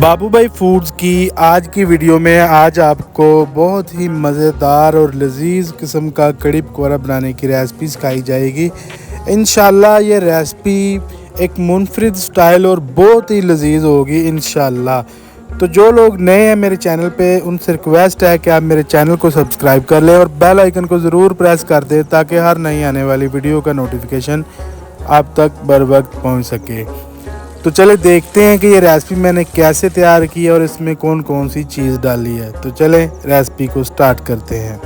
बाबू भाई फूड्स की आज की वीडियो में आज आपको बहुत ही मज़ेदार और लजीज किस्म का कड़ी पकौड़ा बनाने की रेसिपी सिखाई जाएगी। इंशाल्लाह ये रेसिपी एक मुनफरिद स्टाइल और बहुत ही लजीज होगी इंशाल्लाह। तो जो लोग नए हैं मेरे चैनल पे उनसे रिक्वेस्ट है कि आप मेरे चैनल को सब्सक्राइब कर लें और बेल आइकन को ज़रूर प्रेस कर दें ताकि हर नई आने वाली वीडियो का नोटिफिकेशन आप तक बर वक्त पहुँच सके। तो चले देखते हैं कि ये रेसिपी मैंने कैसे तैयार की है और इसमें कौन कौन सी चीज़ डाली है। तो चले रेसिपी को स्टार्ट करते हैं।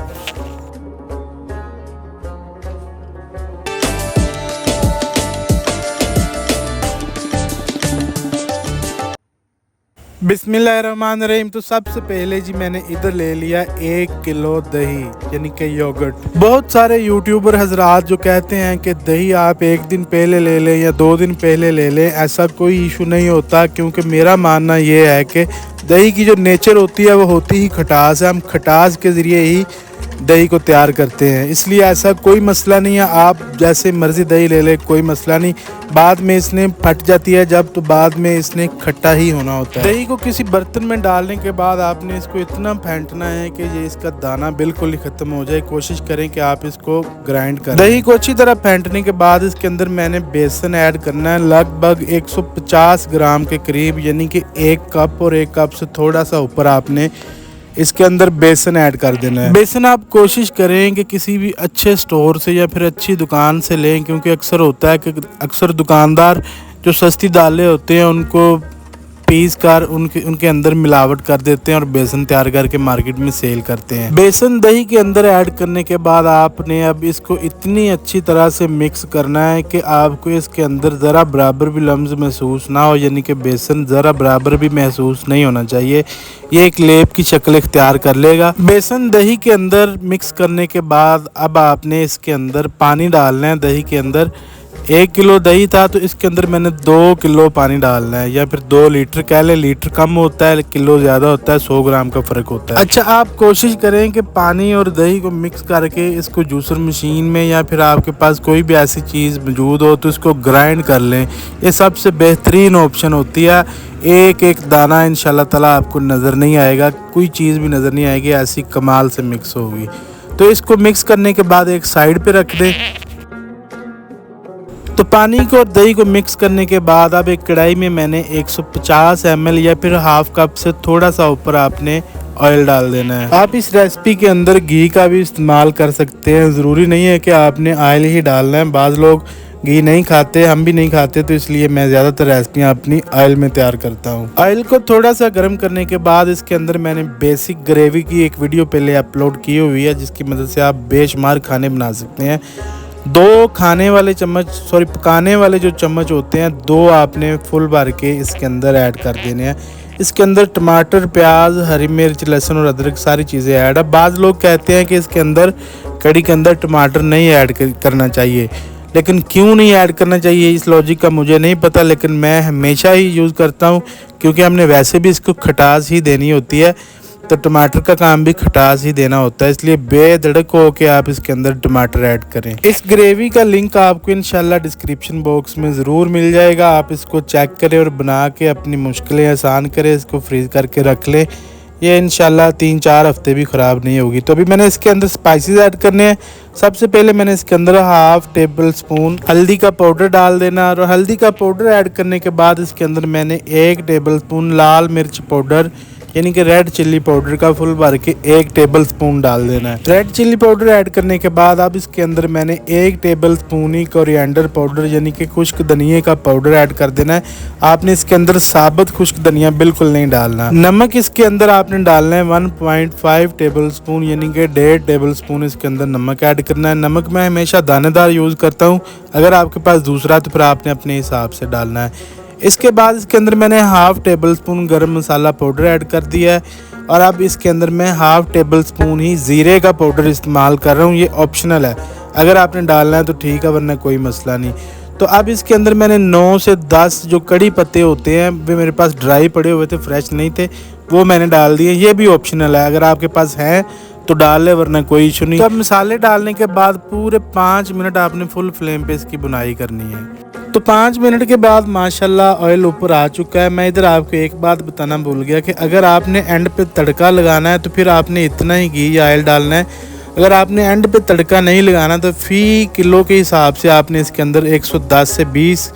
बिस्मिल्लाहिर्रहमानिर्रहीम। तो सबसे पहले जी मैंने इधर ले लिया 1 किलो दही यानी कि योगर्ट। बहुत सारे यूट्यूबर हजरात जो कहते हैं कि दही आप एक दिन पहले ले लें या 2 दिन पहले ले लें, ऐसा कोई इशू नहीं होता, क्योंकि मेरा मानना ये है कि दही की जो नेचर होती है वो होती ही खटास है। हम खटास के ज़रिए ही दही को तैयार करते हैं, इसलिए ऐसा कोई मसला नहीं है। आप जैसे मर्ज़ी दही ले ले, कोई मसला नहीं। बाद में इसने फट जाती है जब, तो बाद में इसने खट्टा ही होना होता है। दही को किसी बर्तन में डालने के बाद आपने इसको इतना फेंटना है कि ये इसका दाना बिल्कुल ही ख़त्म हो जाए। कोशिश करें कि आप इसको ग्राइंड करें। दही को अच्छी तरह फेंटने के बाद इसके अंदर मैंने बेसन ऐड करना है, लगभग 150 ग्राम के करीब, यानी कि 1 कप, और 1 कप से थोड़ा सा ऊपर आपने इसके अंदर बेसन ऐड कर देना है। बेसन आप कोशिश करें कि किसी भी अच्छे स्टोर से या फिर अच्छी दुकान से लें, क्योंकि अक्सर होता है कि अक्सर दुकानदार जो सस्ती दालें होते हैं उनको पीस कर उनके अंदर मिलावट कर देते हैं और बेसन तैयार करके मार्केट में सेल करते हैं। बेसन दही के अंदर ऐड करने के बाद आपने अब इसको इतनी अच्छी तरह से मिक्स करना है कि आपको इसके अंदर ज़रा बराबर भी लम्स महसूस ना हो, यानी कि बेसन ज़रा बराबर भी महसूस नहीं होना चाहिए। ये एक लेप की शक्ल इख्तियार कर लेगा। बेसन दही के अंदर मिक्स करने के बाद अब आपने इसके अंदर पानी डालना है। दही के अंदर 1 किलो दही था तो इसके अंदर मैंने 2 किलो पानी डालना है, या फिर 2 लीटर कह लें। लीटर कम होता है, किलो ज़्यादा होता है, 100 ग्राम का फ़र्क होता है। अच्छा, आप कोशिश करें कि पानी और दही को मिक्स करके इसको जूसर मशीन में या फिर आपके पास कोई भी ऐसी चीज़ मौजूद हो तो इसको ग्राइंड कर लें। ये सबसे बेहतरीन ऑप्शन होती है। एक एक दाना इंशाल्लाह ताला आपको नज़र नहीं आएगा, कोई चीज़ भी नज़र नहीं आएगी, ऐसी कमाल से मिक्स होगी। तो इसको मिक्स करने के बाद एक साइड पे रख दें। तो पानी को और दही को मिक्स करने के बाद अब एक कढ़ाई में मैंने 150 ml या फिर हाफ कप से थोड़ा सा ऊपर आपने ऑयल डाल देना है। आप इस रेसिपी के अंदर घी का भी इस्तेमाल कर सकते हैं, ज़रूरी नहीं है कि आपने ऑयल ही डालना है। बाज़ लोग घी नहीं खाते, हम भी नहीं खाते, तो इसलिए मैं ज़्यादातर रेसिपियाँ अपनी ऑयल में तैयार करता हूँ। ऑयल को थोड़ा सा गर्म करने के बाद इसके अंदर मैंने बेसिक ग्रेवी की एक वीडियो पहले अपलोड की हुई है, जिसकी मदद से आप बेशुमार खाने बना सकते हैं। 2 खाने वाले चम्मच, पकाने वाले जो चम्मच होते हैं, 2 आपने फुल भर के इसके अंदर ऐड कर देने हैं। इसके अंदर टमाटर, प्याज, हरी मिर्च, लहसुन और अदरक सारी चीज़ें ऐड है। बाज़ लोग कहते हैं कि इसके अंदर कड़ी के अंदर टमाटर नहीं ऐड करना चाहिए, लेकिन क्यों नहीं ऐड करना चाहिए इस लॉजिक का मुझे नहीं पता, लेकिन मैं हमेशा ही यूज़ करता हूँ, क्योंकि हमने वैसे भी इसको खटास ही देनी होती है। तो टमाटर का काम भी खटास ही देना होता है, इसलिए बेधड़क हो के आप इसके अंदर टमाटर ऐड करें। इस ग्रेवी का लिंक आपको इंशाल्लाह डिस्क्रिप्शन बॉक्स में ज़रूर मिल जाएगा। आप इसको चेक करें और बना के अपनी मुश्किलें आसान करें। इसको फ्रीज करके रख लें, ये इंशाल्लाह 3-4 हफ्ते भी ख़राब नहीं होगी। तो अभी मैंने इसके अंदर स्पाइसेस ऐड करने हैं। सबसे पहले मैंने इसके अंदर हाफ टेबल स्पून हल्दी का पाउडर डाल देना, और हल्दी का पाउडर ऐड करने के बाद इसके अंदर मैंने 1 टेबल स्पून लाल मिर्च पाउडर यानी कि रेड चिल्ली पाउडर का फुल भर के 1 टेबल स्पून डाल देना है। रेड चिल्ली पाउडर ऐड करने के बाद अब इसके अंदर मैंने 1 टेबल स्पून ही कोरिएंडर पाउडर यानी कि खुश्क धनिए का पाउडर ऐड कर देना है। आपने इसके अंदर साबुत खुश्क धनिया बिल्कुल नहीं डालना। नमक इसके अंदर आपने डालना है 1.5 टेबल स्पून यानी कि 1.5 टेबल स्पून इसके अंदर नमक ऐड करना है। नमक मैं हमेशा दानेदार यूज़ करता हूँ, अगर आपके पास दूसरा तो फिर आपने अपने हिसाब से डालना है। इसके बाद इसके अंदर मैंने हाफ टेबल स्पून गरम मसाला पाउडर ऐड कर दिया है, और अब इसके अंदर मैं हाफ टेबल स्पून ही ज़ीरे का पाउडर इस्तेमाल कर रहा हूँ। ये ऑप्शनल है, अगर आपने डालना है तो ठीक है, वरना कोई मसला नहीं। तो अब इसके अंदर मैंने 9 से 10 जो कड़ी पत्ते होते हैं, वे मेरे पास ड्राई पड़े हुए थे, फ्रेश नहीं थे, वो मैंने डाल दिए। ये भी ऑप्शनल है, अगर आपके पास है तो डाल ले, वरना कोई इशू नहीं। तो अब मसाले डालने के बाद पूरे 5 मिनट आपने फुल फ्लेम पे इसकी बुनाई करनी है। तो 5 मिनट के बाद माशाल्लाह ऑयल ऊपर आ चुका है। मैं इधर आपको एक बात बताना भूल गया कि अगर आपने एंड पे तड़का लगाना है तो फिर आपने इतना ही घी या ऑयल डालना है। अगर आपने एंड पे तड़का नहीं लगाना तो फी किलो के हिसाब से आपने इसके अंदर 110 से 20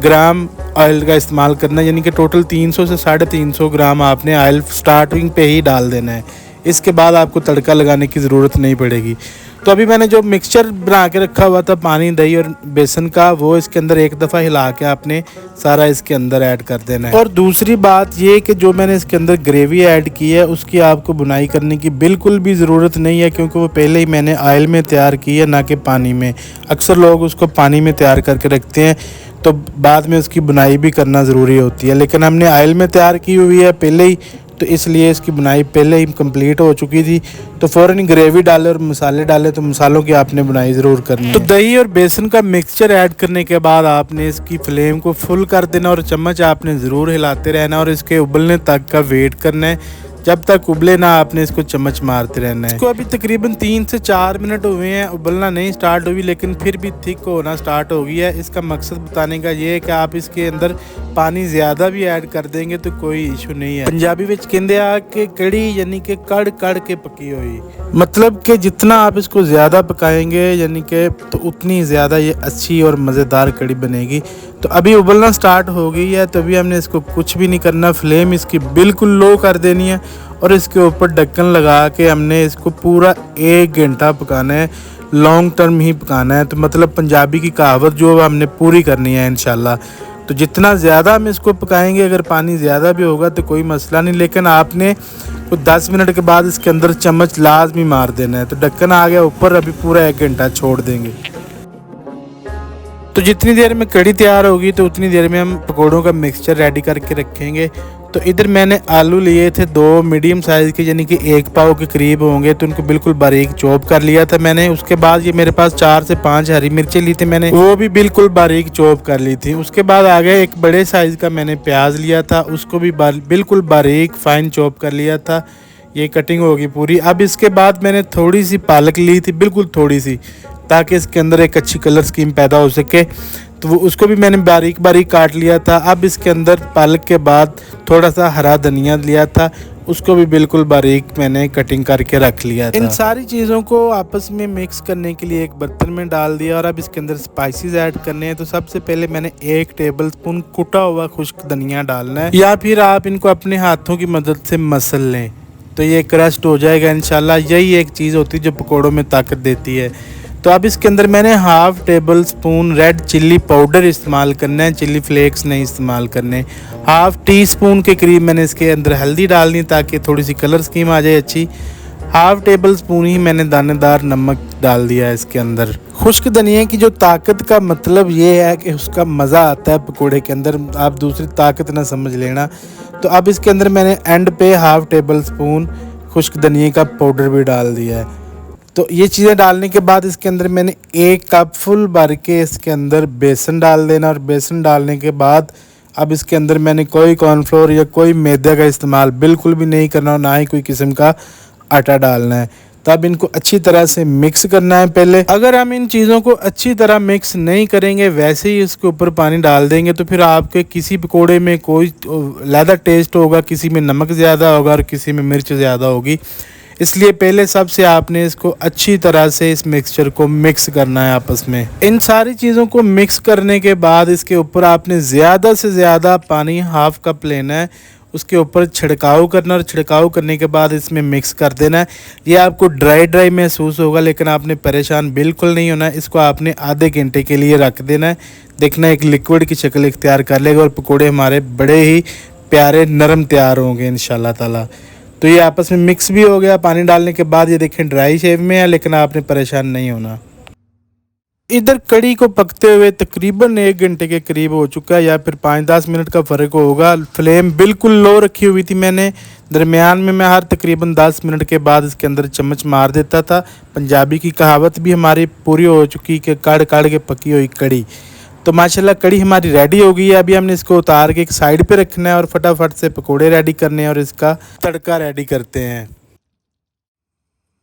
ग्राम ऑयल का इस्तेमाल करना है, यानी कि टोटल 300 से 350 ग्राम आपने ऑयल स्टार्टिंग पे ही डाल देना है। इसके बाद आपको तड़का लगाने की ज़रूरत नहीं पड़ेगी। तो अभी मैंने जो मिक्सचर बना के रखा हुआ था पानी, दही और बेसन का, वो इसके अंदर एक दफ़ा हिला के आपने सारा इसके अंदर ऐड कर देना है। और दूसरी बात ये कि जो मैंने इसके अंदर ग्रेवी ऐड की है उसकी आपको बुनाई करने की बिल्कुल भी ज़रूरत नहीं है, क्योंकि वो पहले ही मैंने ऑयल में तैयार की है, ना कि पानी में। अक्सर लोग उसको पानी में तैयार करके रखते हैं तो बाद में उसकी बुनाई भी करना ज़रूरी होती है, लेकिन हमने ऑयल में तैयार की हुई है पहले ही, तो इसलिए इसकी बुनाई पहले ही कंप्लीट हो चुकी थी। तो फ़ौरन ग्रेवी डाले और मसाले डाले, तो मसालों की आपने बुनाई ज़रूर करनी है। तो दही और बेसन का मिक्सचर ऐड करने के बाद आपने इसकी फ्लेम को फुल कर देना और चम्मच आपने ज़रूर हिलाते रहना और इसके उबलने तक का वेट करना है। जब तक उबले ना आपने इसको चम्मच मारते रहना है। इसको अभी तकरीबन 3 से 4 मिनट हुए हैं, उबलना नहीं स्टार्ट हुई, लेकिन फिर भी थिक होना स्टार्ट हो गई है। इसका मकसद बताने का ये है कि आप इसके अंदर पानी ज़्यादा भी ऐड कर देंगे तो कोई इशू नहीं है। पंजाबी में कहते आ कि कड़ी यानी कि कड़ कड़ के पकी हुई, मतलब कि जितना आप इसको ज़्यादा पकाएंगे यानी कि तो उतनी ज़्यादा ये अच्छी और मज़ेदार कड़ी बनेगी। तो अभी उबलना स्टार्ट हो गई है, तो अभी हमने इसको कुछ भी नहीं करना, फ्लेम इसकी बिल्कुल लो कर देनी है और इसके ऊपर ढक्कन लगा के हमने इसको पूरा 1 घंटा पकाना है, लॉन्ग टर्म ही पकाना है। तो मतलब पंजाबी की कहावत जो हमने पूरी करनी है इंशाल्लाह। तो जितना ज़्यादा हम इसको पकाएंगे, अगर पानी ज़्यादा भी होगा तो कोई मसला नहीं, लेकिन आपने तो 10 मिनट के बाद इसके अंदर चम्मच लाजमी मार देना है। तो ढक्कन आ गया ऊपर, अभी पूरा 1 घंटा छोड़ देंगे। तो जितनी देर में कड़ी तैयार होगी तो उतनी देर में हम पकौड़ों का मिक्सचर रेडी करके रखेंगे। तो इधर मैंने आलू लिए थे 2 मीडियम साइज़ के, यानी कि 1 पाव के करीब होंगे, तो उनको बिल्कुल बारीक चॉप कर लिया था मैंने। उसके बाद ये मेरे पास 4 से 5 हरी मिर्चें ली थी मैंने, वो भी बिल्कुल बारीक चॉप कर ली थी। उसके बाद आ गया एक बड़े साइज़ का मैंने प्याज लिया था, उसको भी बिल्कुल बारीक फाइन चॉप कर लिया था। ये कटिंग होगी पूरी। अब इसके बाद मैंने थोड़ी सी पालक ली थी, बिल्कुल थोड़ी सी, ताकि इसके अंदर एक अच्छी कलर स्कीम पैदा हो सके, तो वो उसको भी मैंने बारीक बारीक काट लिया था। अब इसके अंदर पालक के बाद थोड़ा सा हरा धनिया लिया था, उसको भी बिल्कुल बारीक मैंने कटिंग करके रख लिया था। इन सारी चीज़ों को आपस में मिक्स करने के लिए एक बर्तन में डाल दिया और अब इसके अंदर स्पाइसेस ऐड करने हैं। तो सबसे पहले मैंने 1 टेबल स्पून कुटा हुआ खुश्क धनिया डालना है, या फिर आप इनको अपने हाथों की मदद से मसल लें तो ये क्रस्ट हो जाएगा इंशाल्लाह। यही एक चीज़ होती है जो पकौड़ों में ताकत देती है। तो अब इसके अंदर मैंने 1/2 table spoon red chilli powder इस्तेमाल करना है, चिल्ली फ्लेक्स नहीं इस्तेमाल करने। 1/2 टीस्पून के करीब मैंने इसके अंदर हल्दी डालनी ताकि थोड़ी सी कलर स्कीम आ जाए अच्छी। 1/2 टेबल स्पून ही मैंने दानेदार नमक डाल दिया है इसके अंदर। खुश्क धनिया की जो ताकत का मतलब ये है कि उसका मज़ा आता है पकोड़े के अंदर, आप दूसरी ताकत ना समझ लेना। तो अब इसके अंदर मैंने एंड पे 1/2 टेबल स्पून खुश्क धनिया का पाउडर भी डाल दिया है। तो ये चीज़ें डालने के बाद इसके अंदर मैंने 1 कप फुल भर के इसके अंदर बेसन डाल देना, और बेसन डालने के बाद अब इसके अंदर मैंने कोई कॉर्नफ्लोर या कोई मैदे का इस्तेमाल बिल्कुल भी नहीं करना, और ना ही कोई किस्म का आटा डालना है। तब इनको अच्छी तरह से मिक्स करना है पहले। अगर हम इन चीज़ों को अच्छी तरह मिक्स नहीं करेंगे, वैसे ही इसके ऊपर पानी डाल देंगे, तो फिर आपके किसी पकोड़े में कोई अलग टेस्ट होगा, किसी में नमक ज़्यादा होगा और किसी में मिर्च ज़्यादा होगी। इसलिए पहले सबसे आपने इसको अच्छी तरह से इस मिक्सचर को मिक्स करना है आपस में। इन सारी चीज़ों को मिक्स करने के बाद इसके ऊपर आपने ज़्यादा से ज़्यादा पानी 1/2 कप लेना है, उसके ऊपर छिड़काव करना, और छिड़काव करने के बाद इसमें मिक्स कर देना है। ये आपको ड्राई ड्राई महसूस होगा, लेकिन आपने परेशान बिल्कुल नहीं होना है। इसको आपने आधे घंटे के लिए रख देना है। देखना एक लिक्विड की शक्ल इख्तियार कर लेगा और पकोड़े हमारे बड़े ही प्यारे नरम तैयार होंगे इंशाल्लाह ताला। तो ये आपस में मिक्स भी हो गया पानी डालने के बाद। ये देखें ड्राई शेप में है, लेकिन आपने परेशान नहीं होना। इधर कड़ी को पकते हुए तकरीबन 1 घंटे के करीब हो चुका है, या फिर 5-10 मिनट का फ़र्क होगा। फ्लेम बिल्कुल लो रखी हुई थी मैंने, दरमियान में मैं हर तकरीबन 10 मिनट के बाद इसके अंदर चम्मच मार देता था। पंजाबी की कहावत भी हमारी पूरी हो चुकी कि कड़ कड़ के पकी हुई कड़ी। तो माशाल्लाह कड़ी हमारी रेडी हो गई है। अभी हमने इसको उतार के एक साइड पे रखना है और फटाफट से पकोड़े रेडी करने हैं और इसका तड़का रेडी करते हैं।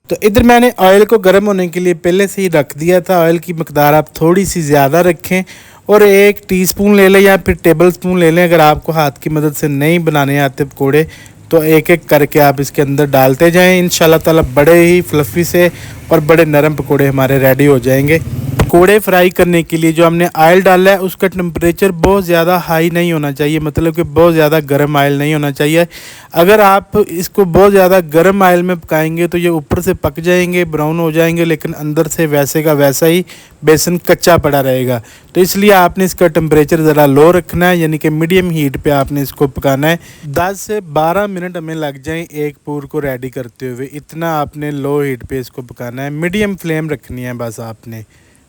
तो इधर मैंने ऑयल को गर्म होने के लिए पहले से ही रख दिया था। ऑयल की मकदार आप थोड़ी सी ज़्यादा रखें और 1 टीस्पून ले लें या फिर टेबल स्पून ले लें। अगर आपको हाथ की मदद से नहीं बनाने आते पकोड़े तो एक एक करके आप इसके अंदर डालते जाएं। इंशाल्लाह ताला बड़े ही फ्लफ़ी से और बड़े नरम पकोड़े हमारे रेडी हो जाएंगे। पकोड़े फ्राई करने के लिए जो हमने ऑयल डाला है उसका टेम्परेचर बहुत ज़्यादा हाई नहीं होना चाहिए, मतलब कि बहुत ज़्यादा गर्म ऑयल नहीं होना चाहिए। अगर आप इसको बहुत ज़्यादा गर्म ऑयल में पकाएंगे तो ये ऊपर से पक जाएंगे, ब्राउन हो जाएंगे, लेकिन अंदर से वैसे का वैसा ही बेसन कच्चा पड़ा रहेगा। तो इसलिए आपने इसका टेम्परेचर ज़रा लो रखना है, यानी कि मीडियम हीट पे आपने इसको पकाना है। 10 से 12 मिनट हमें लग जाएं एक पूर को रेडी करते हुए, इतना आपने लो हीट पे इसको पकाना है। मीडियम फ्लेम रखनी है बस आपने,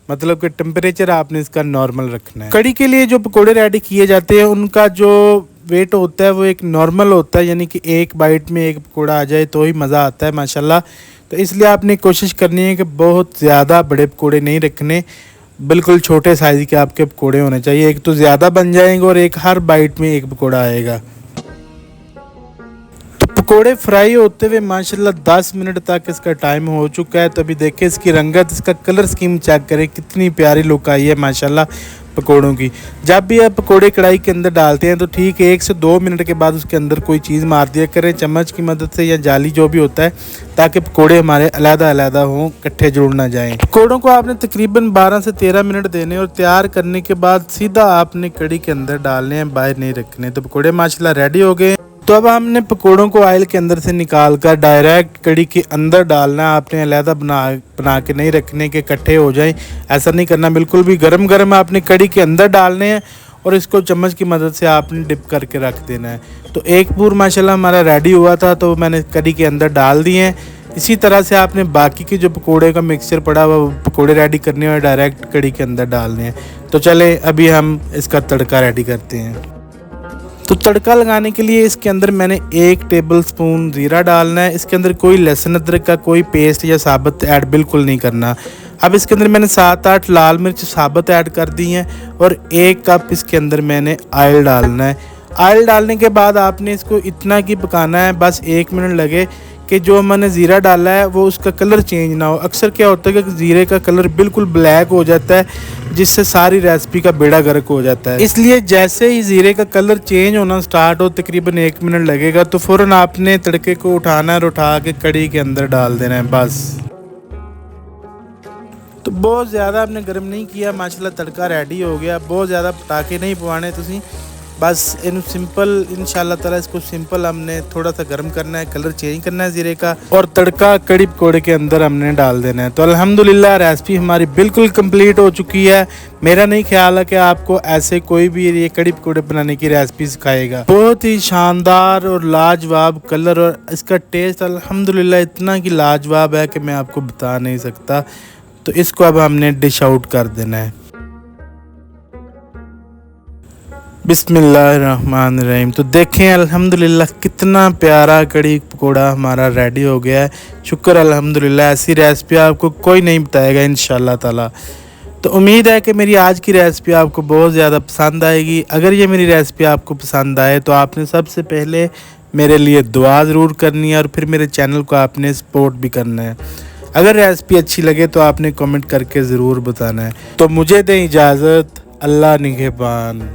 मतलब कि टेम्परेचर आपने इसका नॉर्मल रखना है। कड़ी के लिए जो पकोड़े रेडी किए जाते हैं उनका जो वेट होता है वो एक नॉर्मल होता है, यानी कि एक बाइट में एक पकोड़ा आ जाए तो ही मज़ा आता है माशाल्लाह। तो इसलिए आपने कोशिश करनी है कि बहुत ज़्यादा बड़े पकोड़े नहीं रखने, बिल्कुल छोटे साइज़ के आपके पकोड़े होने चाहिए। एक तो ज़्यादा बन जाएंगे और एक हर बाइट में एक पकोड़ा आएगा। पकोड़े फ्राई होते हुए माशाल्लाह 10 मिनट तक इसका टाइम हो चुका है। तो अभी देखें इसकी रंगत, इसका कलर स्कीम चेक करें, कितनी प्यारी लुक आई है माशाल्लाह पकोड़ों की। जब भी आप पकोड़े कढ़ाई के अंदर डालते हैं तो ठीक 1 से 2 मिनट के बाद उसके अंदर कोई चीज़ मार दिया करें चम्मच की मदद से या जाली जो भी होता है, ताकि पकोड़े हमारे अलग-अलग हों, इकट्ठे जुड़ ना जाएं। पकोड़ों को आपने तकरीबन 12 से 13 मिनट देने और तैयार करने के बाद सीधा आपने कड़ी के अंदर डालने हैं, बाहर नहीं रखने। तो पकोड़े माशाल्लाह रेडी हो गए। तो अब हमने पकोड़ों को ऑयल के अंदर से निकाल कर डायरेक्ट कड़ी के अंदर डालना है। आपने अलहदा बना के नहीं रखने के इकट्ठे हो जाएं, ऐसा नहीं करना बिल्कुल भी। गरम गरम आपने कड़ी के अंदर डालने हैं और इसको चम्मच की मदद से आपने डिप करके रख देना है। तो एक पूर माशाल्लाह हमारा रेडी हुआ था, तो मैंने कड़ी के अंदर डाल दिए हैं। इसी तरह से आपने बाकी के जो पकोड़े का मिक्सचर पड़ा हुआ पकोड़े रेडी करने और डायरेक्ट कड़ी के अंदर डालने हैं। तो चले अभी हम इसका तड़का रेडी करते हैं। तो तड़का लगाने के लिए इसके अंदर मैंने 1 टेबल स्पून ज़ीरा डालना है। इसके अंदर कोई लहसुन अदरक का कोई पेस्ट या साबुत ऐड बिल्कुल नहीं करना। अब इसके अंदर मैंने 7-8 लाल मिर्च साबुत ऐड कर दी हैं और 1 कप इसके अंदर मैंने ऑयल डालना है। ऑयल डालने के बाद आपने इसको इतना की पकाना है, बस 1 मिनट लगे कि जो मैंने ज़ीरा डाला है वो उसका कलर चेंज ना हो। अक्सर क्या होता है कि ज़ीरे का कलर बिल्कुल ब्लैक हो जाता है, जिससे सारी रेसिपी का बेड़ा गर्क हो जाता है। इसलिए जैसे ही ज़ीरे का कलर चेंज होना स्टार्ट हो, तकरीबन 1 मिनट लगेगा, तो फ़ौरन आपने तड़के को उठाना है और उठा के कड़ी के अंदर डाल देना है बस। तो बहुत ज़्यादा आपने गर्म नहीं किया, माशाल्लाह तड़का रेडी हो गया। बहुत ज़्यादा पटाखे नहीं पवाने तुसी, बस इन सिंपल इंशाल्लाह ताला इसको सिंपल हमने थोड़ा सा गर्म करना है, कलर चेंज करना है ज़ीरे का, और तड़का कड़ी पकोड़े के अंदर हमने डाल देना है। तो अल्हम्दुलिल्लाह रेसिपी हमारी बिल्कुल कंप्लीट हो चुकी है। मेरा नहीं ख्याल है कि आपको ऐसे कोई भी ये कड़ी पकोड़े बनाने की रेसिपी सिखाएगा। बहुत ही शानदार और लाजवाब कलर और इसका टेस्ट अल्हम्दुलिल्लाह इतना कि लाजवाब है कि मैं आपको बता नहीं सकता। तो इसको अब हमने डिश आउट कर देना है। बिस्मिल्लाहिर्रहमानिर्रहीम। तो देखें अल्हम्दुलिल्लाह कितना प्यारा कड़ी पकोड़ा हमारा रेडी हो गया है। शुक्र अल्हम्दुलिल्लाह, ऐसी रेसिपी आपको कोई नहीं बताएगा इंशाल्लाह ताला। तो उम्मीद है कि मेरी आज की रेसिपी आपको बहुत ज़्यादा पसंद आएगी। अगर ये मेरी रेसिपी आपको पसंद आए तो आपने सबसे पहले मेरे लिए दुआ ज़रूर करनी है और फिर मेरे चैनल को आपने सपोर्ट भी करना है। अगर रेसिपी अच्छी लगे तो आपने कमेंट करके ज़रूर बताना है। तो मुझे दें इजाज़त, अल्लाह निगहबान।